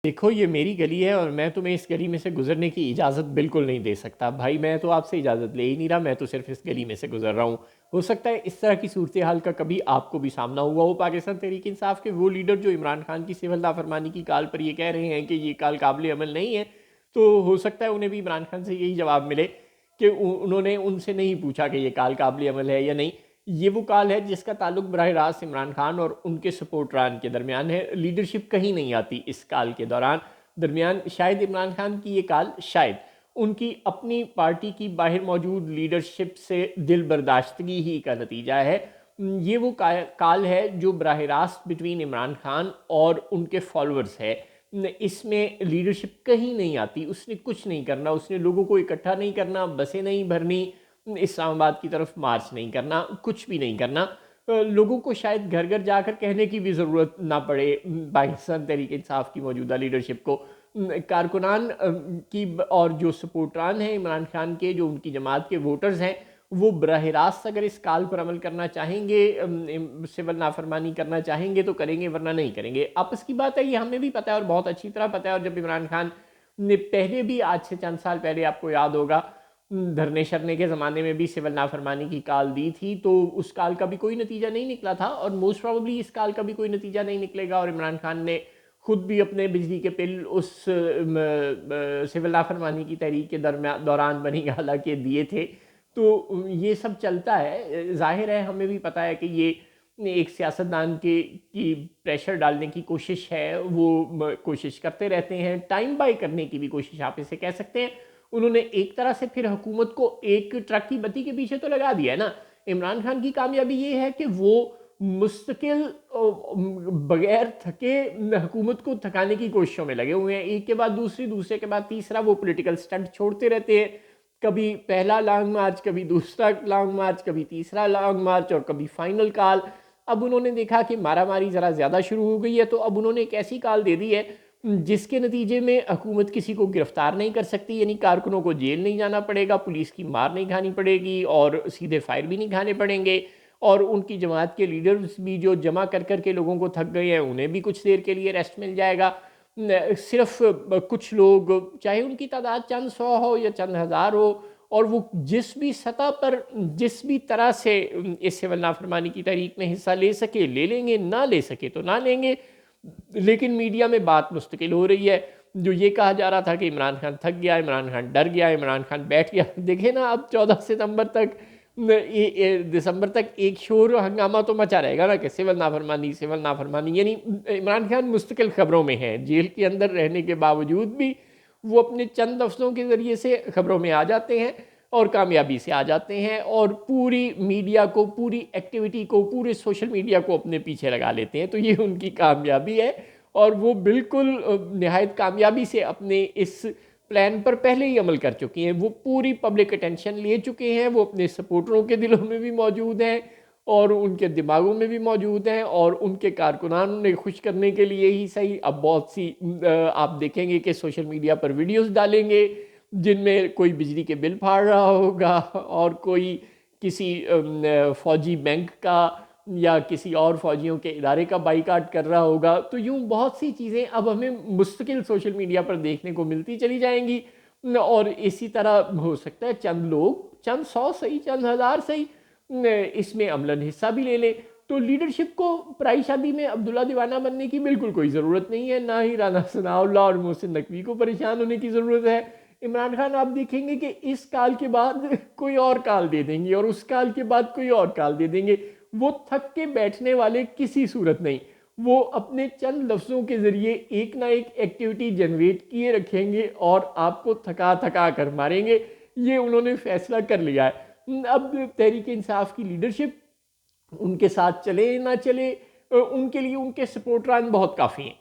دیکھو یہ میری گلی ہے اور میں تمہیں اس گلی میں سے گزرنے کی اجازت بالکل نہیں دے سکتا بھائی، میں تو آپ سے اجازت لے ہی نہیں رہا، میں تو صرف اس گلی میں سے گزر رہا ہوں۔ ہو سکتا ہے اس طرح کی صورتحال کا کبھی آپ کو بھی سامنا ہوا ہو، پاکستان تحریک انصاف کے وہ لیڈر جو عمران خان کی سول نافرمانی کی کال پر یہ کہہ رہے ہیں کہ یہ کال قابل عمل نہیں ہے، تو ہو سکتا ہے انہیں بھی عمران خان سے یہی جواب ملے کہ انہوں نے ان سے نہیں پوچھا کہ یہ کال قابل عمل ہے یا نہیں۔ یہ وہ کال ہے جس کا تعلق براہ راست عمران خان اور ان کے سپورٹران کے درمیان ہے، لیڈرشپ کہیں نہیں آتی اس کال کے درمیان شاید عمران خان کی یہ کال شاید ان کی اپنی پارٹی کی باہر موجود لیڈرشپ سے دل برداشتگی ہی کا نتیجہ ہے۔ یہ وہ کال ہے جو براہ راست بٹوین عمران خان اور ان کے فالورز ہے، اس میں لیڈرشپ کہیں نہیں آتی، اس نے کچھ نہیں کرنا، اس نے لوگوں کو اکٹھا نہیں کرنا، بسیں نہیں بھرنی، اسلام آباد کی طرف مارچ نہیں کرنا، کچھ بھی نہیں کرنا۔ لوگوں کو شاید گھر گھر جا کر کہنے کی بھی ضرورت نہ پڑے پاکستان تحریک انصاف کی موجودہ لیڈرشپ کو۔ کارکنان کی اور جو سپورٹران ہیں عمران خان کے، جو ان کی جماعت کے ووٹرز ہیں، وہ براہ راست اگر اس کال پر عمل کرنا چاہیں گے، سول نافرمانی کرنا چاہیں گے تو کریں گے، ورنہ نہیں کریں گے۔ آپس کی بات ہے، یہ ہمیں بھی پتہ ہے اور بہت اچھی طرح پتہ ہے۔ اور جب عمران خان نے پہلے بھی آج سے چند سال پہلے آپ کو یاد ہوگا دھرنے شرنے کے زمانے میں بھی سول نافرمانی کی کال دی تھی، تو اس کال کا بھی کوئی نتیجہ نہیں نکلا تھا اور موسٹ پروبلی اس کال کا بھی کوئی نتیجہ نہیں نکلے گا۔ اور عمران خان نے خود بھی اپنے بجلی کے بل اس سول نافرمانی کی تحریک کے دوران بنی گالہ کے دیے تھے۔ تو یہ سب چلتا ہے، ظاہر ہے ہمیں بھی پتہ ہے کہ یہ ایک سیاستدان کی پریشر ڈالنے کی کوشش ہے، وہ کوشش کرتے رہتے ہیں، ٹائم بائی کرنے کی بھی کوشش آپ اسے کہہ سکتے ہیں۔ انہوں نے ایک طرح سے پھر حکومت کو ایک ٹرک کی بتی کے پیچھے تو لگا دیا ہے نا۔ عمران خان کی کامیابی یہ ہے کہ وہ مستقل بغیر تھکے حکومت کو تھکانے کی کوششوں میں لگے ہوئے ہیں، ایک کے بعد دوسری، دوسرے کے بعد تیسرا وہ پولیٹیکل سٹنٹ چھوڑتے رہتے ہیں، کبھی پہلا لانگ مارچ، کبھی دوسرا لانگ مارچ، کبھی تیسرا لانگ مارچ اور کبھی فائنل کال۔ اب انہوں نے دیکھا کہ مارا ماری ذرا زیادہ شروع ہو گئی ہے، تو اب انہوں نے ایک ایسی کال دے دی ہے جس کے نتیجے میں حکومت کسی کو گرفتار نہیں کر سکتی، یعنی کارکنوں کو جیل نہیں جانا پڑے گا، پولیس کی مار نہیں کھانی پڑے گی اور سیدھے فائر بھی نہیں کھانے پڑیں گے، اور ان کی جماعت کے لیڈرز بھی جو جمع کر کر کے لوگوں کو تھک گئے ہیں انہیں بھی کچھ دیر کے لیے ریسٹ مل جائے گا۔ صرف کچھ لوگ، چاہے ان کی تعداد چند سو ہو یا چند ہزار ہو، اور وہ جس بھی سطح پر جس بھی طرح سے اس سول نافرمانی کی تحریک میں حصہ لے سکے لے لیں گے، نہ لے سکے تو نہ لیں گے۔ لیکن میڈیا میں بات مستقل ہو رہی ہے، جو یہ کہا جا رہا تھا کہ عمران خان تھک گیا، عمران خان ڈر گیا، عمران خان بیٹھ گیا، دیکھیں نا اب 14 ستمبر تک، دسمبر تک ایک شور و ہنگامہ تو مچا رہے گا نا کہ سول نافرمانی، سول نافرمانی۔ یعنی عمران خان مستقل خبروں میں ہیں، جیل کے اندر رہنے کے باوجود بھی وہ اپنے چند لفظوں کے ذریعے سے خبروں میں آ جاتے ہیں اور کامیابی سے آ جاتے ہیں، اور پوری میڈیا کو، پوری ایکٹیویٹی کو، پورے سوشل میڈیا کو اپنے پیچھے لگا لیتے ہیں۔ تو یہ ان کی کامیابی ہے اور وہ بالکل نہایت کامیابی سے اپنے اس پلان پر پہلے ہی عمل کر چکے ہیں۔ وہ پوری پبلک اٹینشن لے چکے ہیں، وہ اپنے سپورٹروں کے دلوں میں بھی موجود ہیں اور ان کے دماغوں میں بھی موجود ہیں، اور ان کے کارکنان نے خوش کرنے کے لیے ہی صحیح اب بہت سی آپ دیکھیں گے کہ سوشل میڈیا پر ویڈیوز ڈالیں گے جن میں کوئی بجلی کے بل پھاڑ رہا ہوگا اور کوئی کسی فوجی بینک کا یا کسی اور فوجیوں کے ادارے کا بائیکاٹ کر رہا ہوگا۔ تو یوں بہت سی چیزیں اب ہمیں مستقل سوشل میڈیا پر دیکھنے کو ملتی چلی جائیں گی، اور اسی طرح ہو سکتا ہے چند لوگ، چند سو صحیح، چند ہزار صحیح، اس میں عملاً حصہ بھی لے لیں۔ تو لیڈرشپ کو پرائی شادی میں عبداللہ دیوانہ بننے کی بالکل کوئی ضرورت نہیں ہے، نہ ہی رانا ثناء اللہ اور محسن نقوی کو پریشان ہونے کی ضرورت ہے۔ عمران خان آپ دیکھیں گے کہ اس کال کے بعد کوئی اور کال دے دیں گے اور اس کال کے بعد کوئی اور کال دے دیں گے۔ وہ تھک کے بیٹھنے والے کسی صورت نہیں، وہ اپنے چند لفظوں کے ذریعے ایک نہ ایک ایکٹیویٹی جنریٹ کیے رکھیں گے اور آپ کو تھکا تھکا کر ماریں گے۔ یہ انہوں نے فیصلہ کر لیا ہے۔ اب تحریک انصاف کی لیڈرشپ ان کے ساتھ چلے نہ چلے، ان کے لیے ان کے سپورٹران بہت کافی ہیں۔